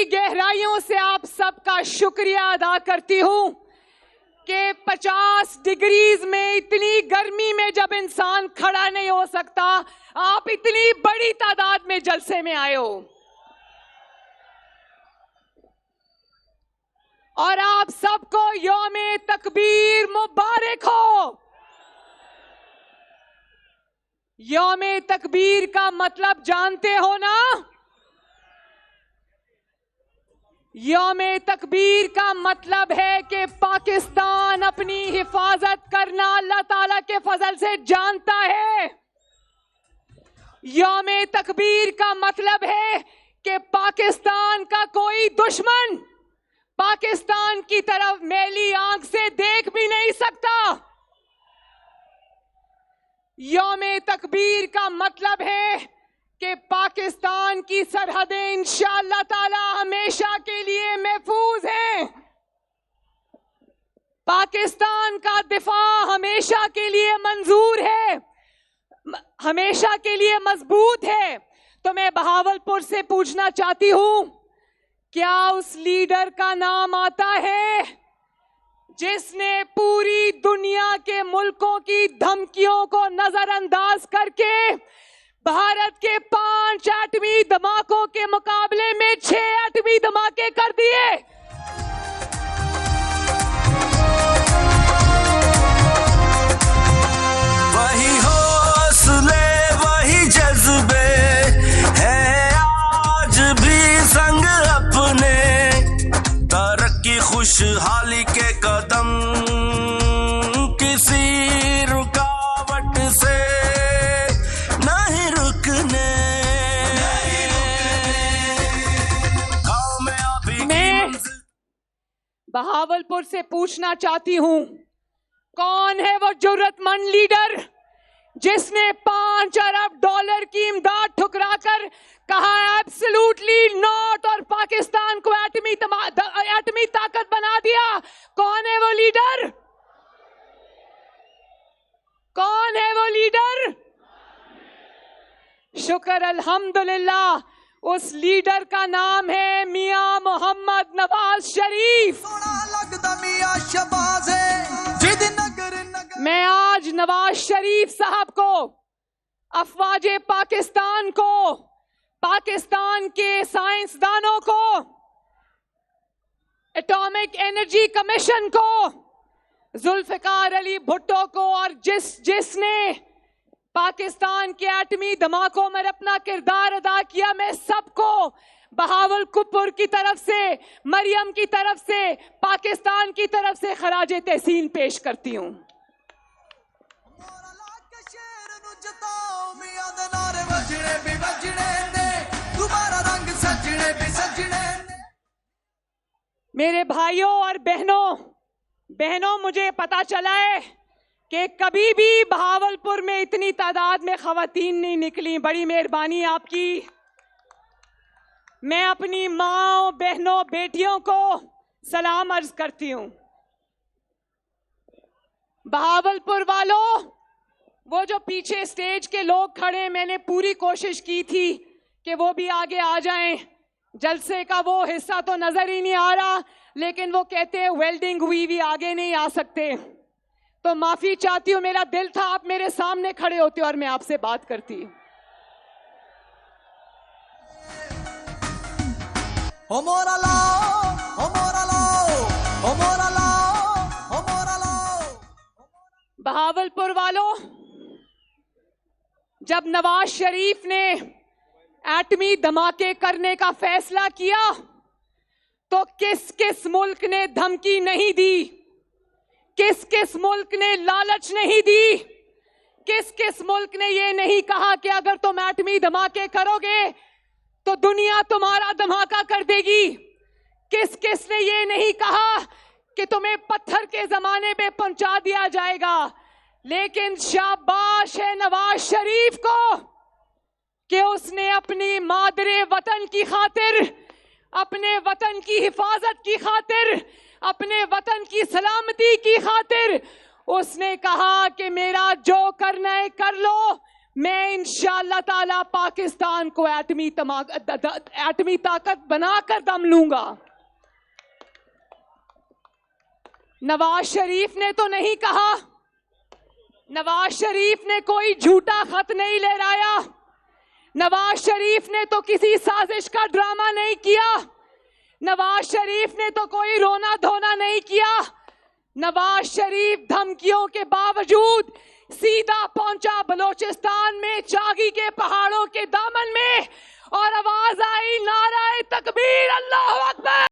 गहराइयों से आप सबका शुक्रिया अदा करती हूं कि 50 डिग्रीज में इतनी गर्मी में जब इंसान खड़ा नहीं हो सकता, आप इतनी बड़ी तादाद में जलसे में आए हो और आप सबको यौमे तकबीर मुबारक हो। यौमे तकबीर का मतलब जानते हो ना? यौमे तकबीर का मतलब है कि पाकिस्तान अपनी हिफाजत करना अल्लाह ताला के फजल से जानता है। यौमे तकबीर का मतलब है कि पाकिस्तान का कोई दुश्मन पाकिस्तान की तरफ मैली आंख से देख भी नहीं सकता। यौमे तकबीर का मतलब है कि पाकिस्तान की सरहदें इंशाअल्लाह ताला हमेशा के लिए महफूज हैं। पाकिस्तान का दिफा हमेशा के लिए मंजूर है, हमेशा के लिए मजबूत है। तो मैं बहावलपुर से पूछना चाहती हूं, क्या उस लीडर का नाम आता है जिसने पूरी दुनिया के मुल्कों की धमकियों को नजरअंदाज करके भारत के 5 एटमी धमाकों के मुकाबले में 6 एटमी धमाके कर दिए? वही हौसले वही जज्बे है आज भी संग अपने, तरक्की खुशहाली के कदम किसी रुकावट से नहीं रुकने। मैं बहावलपुर से पूछना चाहती हूं, कौन है वो जरूरतमंद लीडर जिसने 5 अरब डॉलर की इमदाद ठुकराकर कहा एब्सोल्युटली नॉट और पाकिस्तान को एटमी ताकत बना दिया? कौन है वो लीडर? कौन है वो लीडर? शुक्र अल्हम्दुलिल्लाह, उस लीडर का नाम है मियां मोहम्मद नवाज शरीफ। मैं आज नवाज शरीफ साहब को, अफवाजे पाकिस्तान को, पाकिस्तान के साइंसदानों को, एटॉमिक एनर्जी कमीशन को, जुल्फिकार अली भुट्टो को और जिसने पाकिस्तान के एटमी धमाकों में अपना किरदार अदा किया, मैं सबको बहावलपुर की तरफ से, मरियम की तरफ से, पाकिस्तान की तरफ से खराजे तहसीन पेश करती हूं। मेरे भाइयों और बहनों, मुझे पता चला है कि कभी भी बहावलपुर में इतनी तादाद में खवातीन नहीं निकली। बड़ी मेहरबानी आपकी। मैं अपनी माँ, बहनों, बेटियों को सलाम अर्ज करती हूँ। बहावलपुर वालों, वो जो पीछे स्टेज के लोग खड़े, मैंने पूरी कोशिश की थी कि वो भी आगे आ जाएं। जलसे का वो हिस्सा तो नजर ही नहीं आ रहा, लेकिन वो कहते हैं वेल्डिंग हुई भी आगे नहीं आ सकते। तो माफी चाहती हूँ, मेरा दिल था आप मेरे सामने खड़े होते और मैं आपसे बात करती। ओ मोरा लाओ, ओ मोरा लाओ, ओ मोरा लाओ, ओ मोरा लाओ। बहावलपुर वालों, जब नवाज शरीफ ने एटमी धमाके करने का फैसला किया तो किस किस मुल्क ने धमकी नहीं दी, किस किस मुल्क ने लालच नहीं दी, किस किस मुल्क ने ये नहीं कहा कि अगर तुम एटमी धमाके करोगे तो दुनिया तुम्हारा धमाका कर देगी, किस किस ने ये नहीं कहा कि तुम्हें पत्थर के जमाने में पहुंचा दिया जाएगा। लेकिन शाबाश है नवाज शरीफ को कि उसने अपनी मादरे वतन की खातिर, अपने वतन की हिफाजत की खातिर, अपने वतन की सलामती की खातिर उसने कहा कि मेरा जो करना है कर लो, मैं इंशाअल्लाह ताला पाकिस्तान को एटमी ताकत बनाकर दम लूंगा। नवाज शरीफ ने तो नहीं कहा, नवाज शरीफ ने कोई झूठा खत नहीं लहराया, नवाज शरीफ ने तो किसी साजिश का ड्रामा नहीं किया, नवाज शरीफ ने तो कोई रोना धोना नहीं किया। नवाज शरीफ धमकियों के बावजूद सीधा पहुंचा बलोचिस्तान में चागी के पहाड़ों के दामन में, और आवाज आई नाराए तकबीर, अल्लाह अकबर।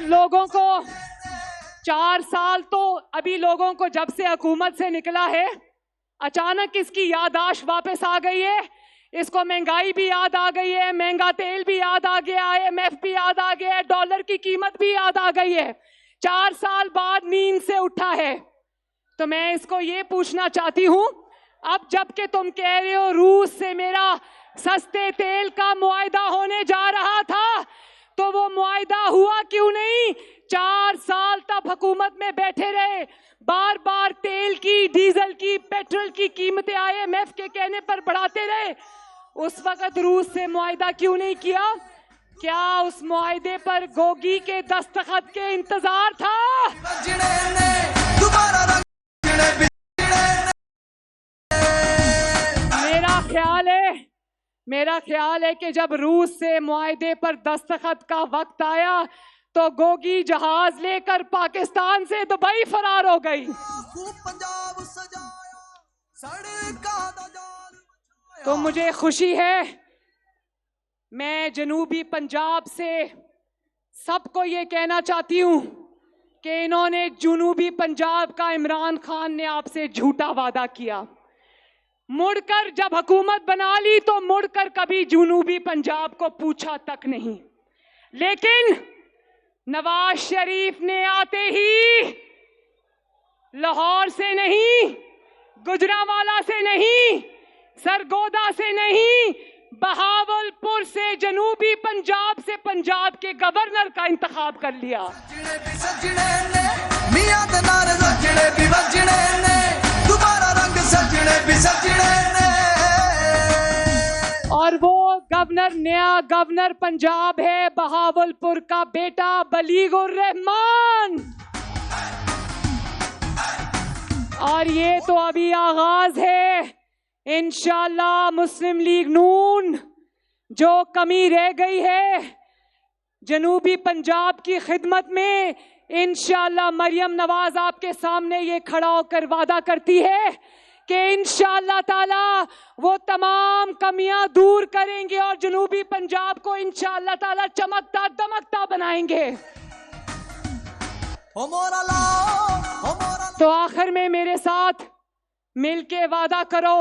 लोगों को 4 साल तो अभी लोगों को जब से हुकूमत से निकला है अचानक इसकी याददाश्त वापस आ गई है। इसको महंगाई भी याद आ गई है, महंगा तेल भी याद आ गया है, IMF भी याद आ गया है, डॉलर की कीमत भी याद आ गई है। 4 साल बाद नींद से उठा है। तो मैं इसको ये पूछना चाहती हूं, अब जबकि तुम कह रहे हो रूस से मेरा सस्ते तेल का मुआहदा होने जा रहा था, तो वो मुआहदा हुआ क्यों नहीं? 4 साल तक हुकूमत में बैठे रहे, बार बार तेल की, डीजल की, पेट्रोल की कीमतें IMF के कहने पर बढ़ाते रहे। उस वक्त रूस से मुआहदा क्यों नहीं किया? क्या उस मुआहदे पर गोगी के दस्तखत के इंतजार था? मेरा ख्याल है कि जब रूस से मुआहदे पर दस्तखत का वक्त आया तो गोगी जहाज लेकर पाकिस्तान से दुबई फरार हो गई। तो मुझे खुशी है, मैं जनूबी पंजाब से सबको ये कहना चाहती हूं कि इन्होंने जनूबी पंजाब का इमरान खान ने आपसे झूठा वादा किया। मुड़कर जब हुकूमत बना ली तो मुड़कर कभी जनूबी पंजाब को पूछा तक नहीं। लेकिन नवाज शरीफ ने आते ही लाहौर से नहीं, गुजरांवाला से नहीं, सरगोदा से नहीं, बहावलपुर से, जनूबी पंजाब से पंजाब के गवर्नर का इंतखाब कर लिया। और वो गवर्नर, नया गवर्नर पंजाब है बहावलपुर का बेटा बलीगुर रहमान। और ये तो अभी आगाज है। इंशाअल्लाह मुस्लिम लीग नून जो कमी रह गई है जनूबी पंजाब की खिदमत में, इंशाअल्लाह मरियम नवाज आपके सामने ये खड़ा होकर वादा करती है कि इंशाअल्लाह ताला वो तमाम कमियां दूर करेंगे और जनूबी पंजाब को इंशाअल्लाह ताला चमकता दमकता बनाएंगे। तो आखिर में मेरे साथ मिलके वादा करो।